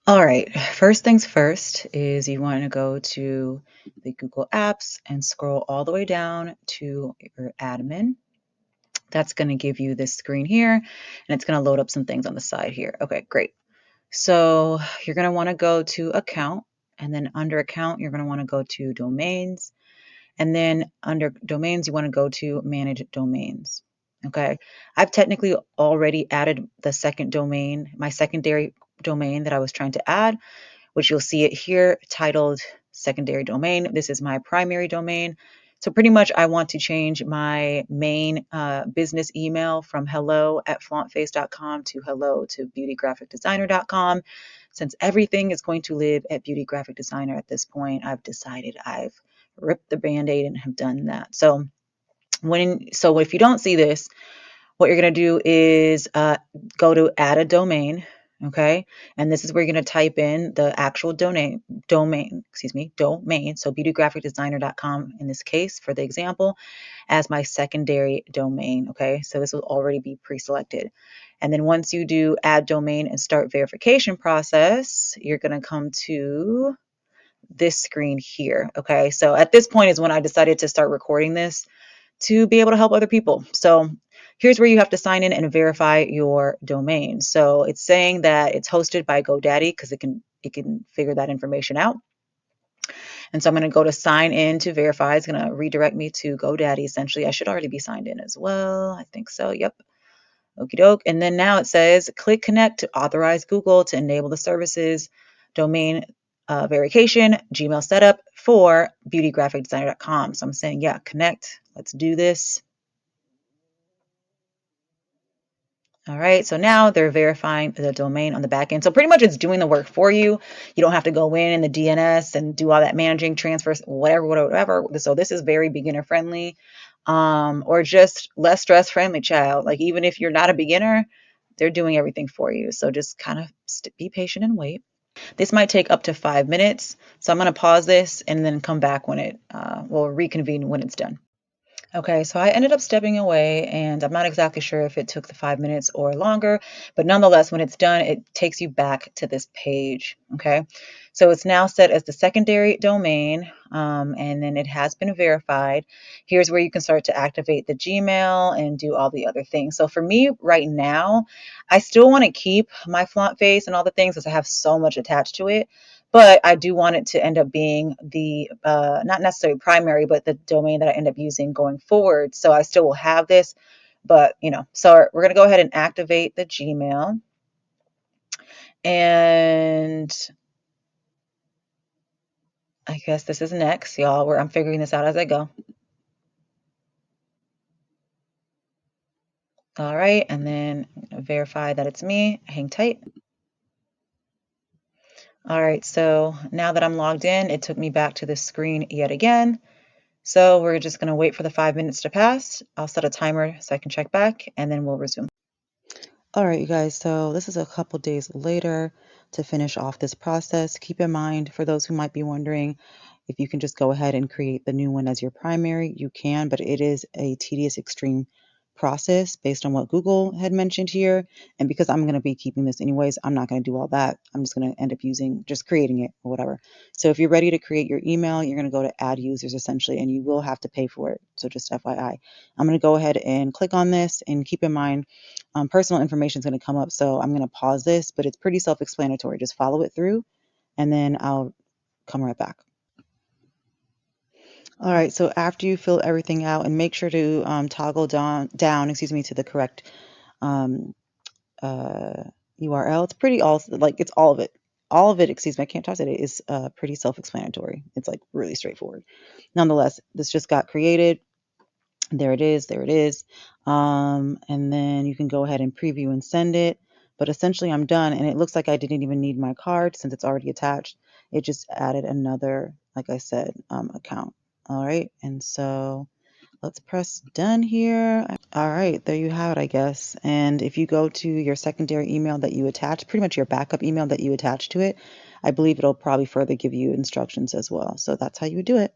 All right, first things first is you want to go to the Google Apps and scroll all the way down to your admin. That's going to give you this screen here, and it's going to load up some things on the side here. Okay, great. So you're going to want to go to account, and then under account, you're going to want to go to domains. And then under domains, you want to go to manage domains. Okay. I've technically already added the second domain, my secondary domain that I was trying to add, which you'll see it here titled secondary domain. This is my primary domain. So pretty much I want to change my main business email from hello@flauntface.com to hello@beautygraphicdesigner.com. Since everything is going to live at Beauty Graphic Designer at this point, I've decided I've ripped the band-aid and have done that. So if you don't see this, what you're going to do is go to add a domain. Okay. And this is where you're going to type in the actual domain. So beautygraphicdesigner.com in this case, for the example, as my secondary domain. Okay. So this will already be pre-selected. And then once you do add domain and start verification process, you're going to come to this screen here. Okay. So at this point is when I decided to start recording this to be able to help other people. So here's where you have to sign in and verify your domain. So it's saying that it's hosted by GoDaddy because it can figure that information out. And so I'm going to go to sign in to verify. It's going to redirect me to GoDaddy essentially. I should already be signed in as well. I think so. Yep. Okie doke. And then now it says click connect to authorize Google to enable the services, domain verification, Gmail setup for beautygraphicdesigner.com. So I'm saying, yeah, connect. Let's do this. All right, so now they're verifying the domain on the back end. So pretty much it's doing the work for you. You don't have to go in the DNS and do all that managing transfers, whatever. So this is very beginner friendly, or just less stress friendly, child. Like even if you're not a beginner, they're doing everything for you. So just kind of be patient and wait. This might take up to 5 minutes. So I'm going to pause this and then come back when it will reconvene when it's done. Okay, so I ended up stepping away, and I'm not exactly sure if it took the 5 minutes or longer, but nonetheless, when it's done, it takes you back to this page. Okay, so it's now set as the secondary domain, and then it has been verified. Here's where you can start to activate the Gmail and do all the other things. So for me right now, I still want to keep my flaunt face and all the things because I have so much attached to it. But I do want it to end up being the, not necessarily primary, but the domain that I end up using going forward. So I still will have this, but so we're going to go ahead and activate the Gmail. And I guess this is next, y'all, where I'm figuring this out as I go. All right. And then verify that it's me. Hang tight. All right. So now that I'm logged in, it took me back to this screen yet again. So we're just going to wait for the 5 minutes to pass. I'll set a timer so I can check back, and then we'll resume. All right, you guys, so this is a couple days later to finish off this process. Keep in mind, for those who might be wondering, if you can just go ahead and create the new one as your primary, you can, but it is a tedious, extreme process based on what Google had mentioned here. And because I'm going to be keeping this anyways, I'm not going to do all that. I'm just going to end up just creating it or whatever. So if you're ready to create your email, you're going to go to add users essentially, and you will have to pay for it. So just FYI, I'm going to go ahead and click on this, and keep in mind, personal information is going to come up. So I'm going to pause this, but it's pretty self-explanatory. Just follow it through, and then I'll come right back. All right, so after you fill everything out, and make sure to toggle down, to the correct URL. It's pretty it's all of it. All of it, excuse me, I can't talk today, is pretty self-explanatory. It's like really straightforward. Nonetheless, this just got created. There it is. There it is. And then you can go ahead and preview and send it. But essentially, I'm done, and it looks like I didn't even need my card since it's already attached. It just added another, like I said, account. All right, and so let's press done here. All right, there you have it, I guess. And if you go to your secondary email that you attach, pretty much your backup email that you attach to it, I believe it'll probably further give you instructions as well. So that's how you would do it.